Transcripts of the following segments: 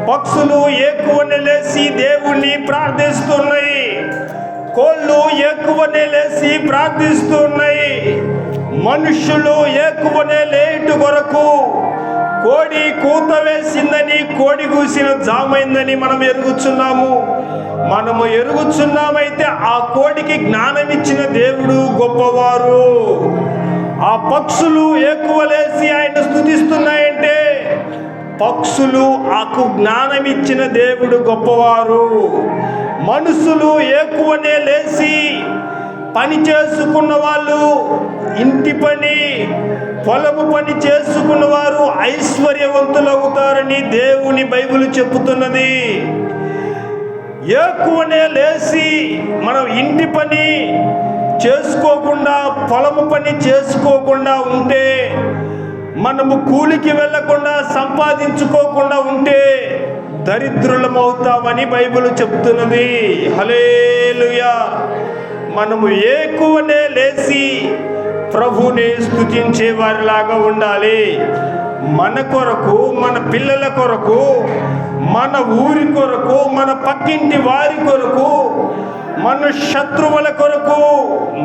పక్షులు ఎక్కువనే లేచి దేవుణ్ణి ప్రార్థిస్తున్నాయి. కోళ్ళు ఎక్కువనే లేచి ప్రార్థిస్తున్నాయి. మనుషులు ఎక్కువనే లేటు కొరకు కోడి కూత వేసిందని, కోడి కూసిన జామైందని మనం ఎరుగుచున్నాము. ఎరుగుచున్నామైతే ఆ కోడికి జ్ఞానం ఇచ్చిన దేవుడు గొప్పవారు. ఆ పక్షులు ఎక్కువ లేచి ఆయన స్తుతిస్తున్నాయంటే పక్షులు ఆకు జ్ఞానం ఇచ్చిన దేవుడు గొప్పవారు. మనుషులు ఎక్కువనే లేచి పని చేసుకున్న వాళ్ళు, ఇంటి పని, పొలము పని చేసుకున్న వారు ఐశ్వర్యవంతులు అవుతారని దేవుని బైబిల్ చెబుతున్నది. ఎక్కువనే లేచి మనం ఇంటి పని చేసుకోకుండా, పొలము పని చేసుకోకుండా ఉంటే, మనము కూలికి వెళ్ళకుండా సంపాదించుకోకుండా ఉంటే దరిద్రులమవుతామని బైబిల్ చెప్తున్నది. హల్లెలూయా. మనము ఎక్కువనే లేచి ప్రభుని స్తుతించే వారిలాగా ఉండాలి. మన కొరకు, మన పిల్లల కొరకు, మన ఊరి కొరకు, మన పక్కింటి వారి కొరకు, మన శత్రువుల కొరకు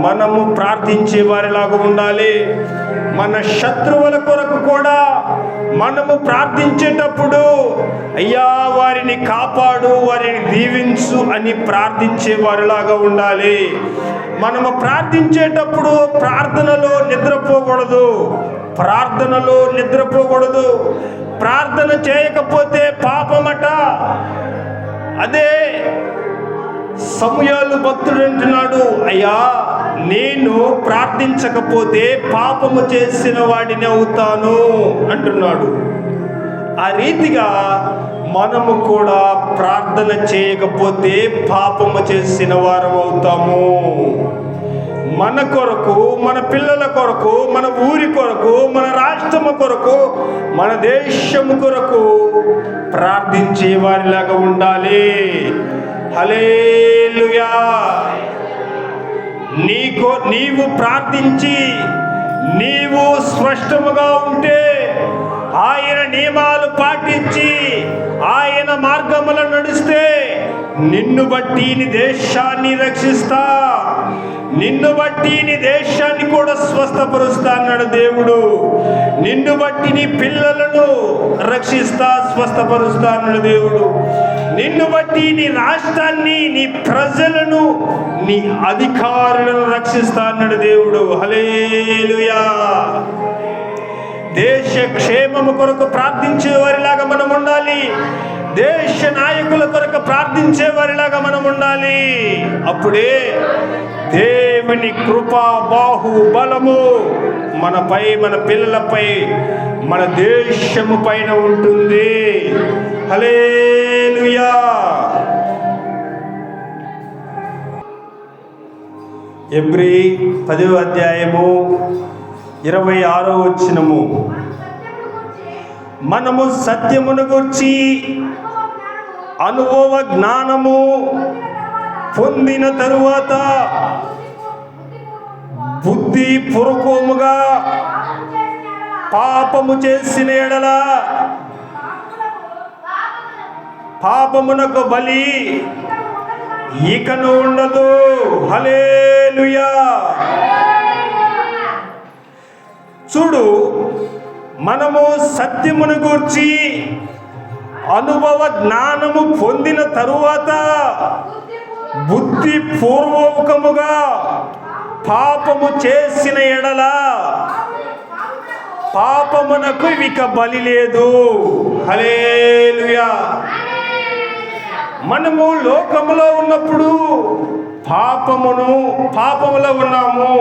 మనము ప్రార్థించే వారిలాగా ఉండాలి. మన శత్రువుల కొరకు కూడా మనము ప్రార్థించేటప్పుడు అయ్యా వారిని కాపాడు, వారిని దీవించు అని ప్రార్థించే వారిలాగా ఉండాలి. మనము ప్రార్థించేటప్పుడు ప్రార్థనలో నిద్రపోకూడదు. ప్రార్థన చేయకపోతే పాపమట. అదే సమూయేలు భక్తుడు అంటున్నాడు, అయ్యా నేను ప్రార్థించకపోతే పాపము చేసిన వాడిని అవుతాను అంటున్నాడు. ఆ రీతిగా మనము కూడా ప్రార్థన చేయకపోతే పాపము చేసిన వారం అవుతాము. మన కొరకు, మన పిల్లల కొరకు, మన ఊరి కొరకు, మన రాష్ట్రము కొరకు, మన దేశము కొరకు ప్రార్థించే వారిలాగా ఉండాలి. హల్లెలూయా. నీవు ప్రార్థించి నీవు స్పష్టముగా ఉంటే, ఆయన నియమాలు పాటించి ఆయన మార్గములో నడిస్తే నిన్ను బట్టి నీ దేశాన్ని రక్షిస్తా, నిన్ను బట్టి నీ దేశాన్ని కూడా స్వస్థపరుస్తా అన్నాడు దేవుడు. నిన్ను బట్టి నీ పిల్లలను రక్షిస్తా, స్వస్థపరుస్తా అన్నాడు దేవుడు. నిన్ను బట్టి నీ రాష్ట్రాన్ని, నీ ప్రజలను, నీ అధికారులను రక్షిస్తా అన్నాడు దేవుడు. హల్లెలూయా. దేశ క్షేమము కొరకు ప్రార్థించే వారిలాగా మనం ఉండాలి. దేశ నాయకుల కొరకు ప్రార్థించే వారిలాగా మనం ఉండాలి. అప్పుడే దేవుని కృపా బాహుబలము మనపై, మన పిల్లలపై, మన దేశము పైన ఉంటుంది. హల్లెలూయా. ఎబ్రీ 10వ అధ్యాయము 26వ వచనము, మనము సత్యమును గూర్చి అనుభవ జ్ఞానము పొందిన తరువాత బుద్ధి పూర్వకముగా పాపము చేసిన ఎడల పాపమునకు బలి ఇకను ఉండదు. హల్లెలూయా. చూడు, మనము సత్యమును గూర్చి అనుభవ జ్ఞానము పొందిన తరువాత బుద్ధి పూర్వకముగా పాపము చేసిన ఎడల పాపమునకు ఇక బలి లేదు. హల్లెలూయా. మనము లోకములో ఉన్నప్పుడు పాపములో ఉన్నాము.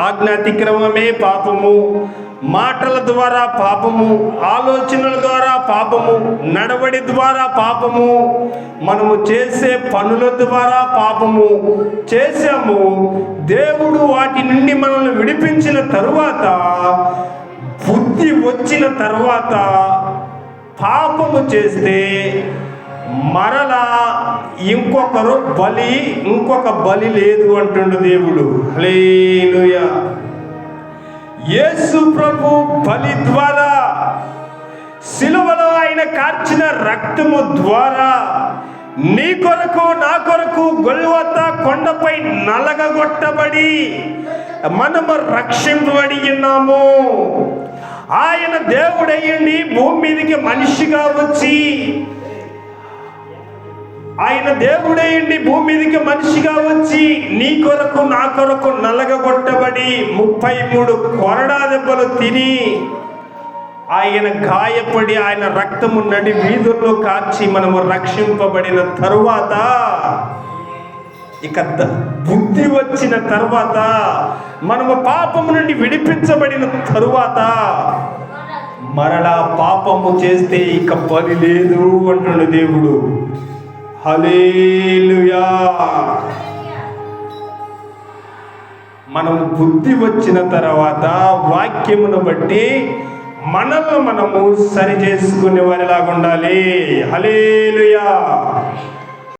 ఆజ్ఞాతిక్రమమే పాపము, మాటల ద్వారా పాపము, ఆలోచనల ద్వారా పాపము, నడవడి ద్వారా పాపము, మనము చేసే పనుల ద్వారా పాపము చేసాము. దేవుడు వాటి నుండి మనల్ని విడిపించిన తరువాత, బుద్ధి వచ్చిన తరువాత పాపము చేస్తే మరలా ఇంకొక బలి లేదు అంటుండు దేవుడు. హల్లెలూయా. యేసు ప్రభు బలి ద్వారా సిలువలో ఆయన కార్చిన రక్తము ద్వారా నీ కొరకు నా కొరకు గొల్గొతా కొండపై నలగగొట్టబడి మనము రక్షింపబడి ఉన్నాము. ఆయన దేవుడయ్యండి భూమి మీదకి మనిషిగా వచ్చి, ఆయన దేవుడయ్యండి భూమి మీదకి మనిషిగా వచ్చి నీ కొరకు నా కొరకు నలగగొట్టబడి 33 కొరడా దెబ్బలు తిని, ఆయన గాయపడి ఆయన రక్తము నడి వీధుల్లో కార్చి మనము రక్షింపబడిన తరువాత, ఇక బుద్ధి వచ్చిన తరువాత, మనము పాపము నుండి విడిపించబడిన తరువాత మరలా పాపము చేస్తే ఇక బలి లేదు అంటున్న దేవుడు. హల్లెలూయా. మనం బుద్ధి వచ్చిన తర్వాత వాక్యమును బట్టి మనల్ని మనము సరి చేసుకునే వారిలాగా ఉండాలి. హల్లెలూయా.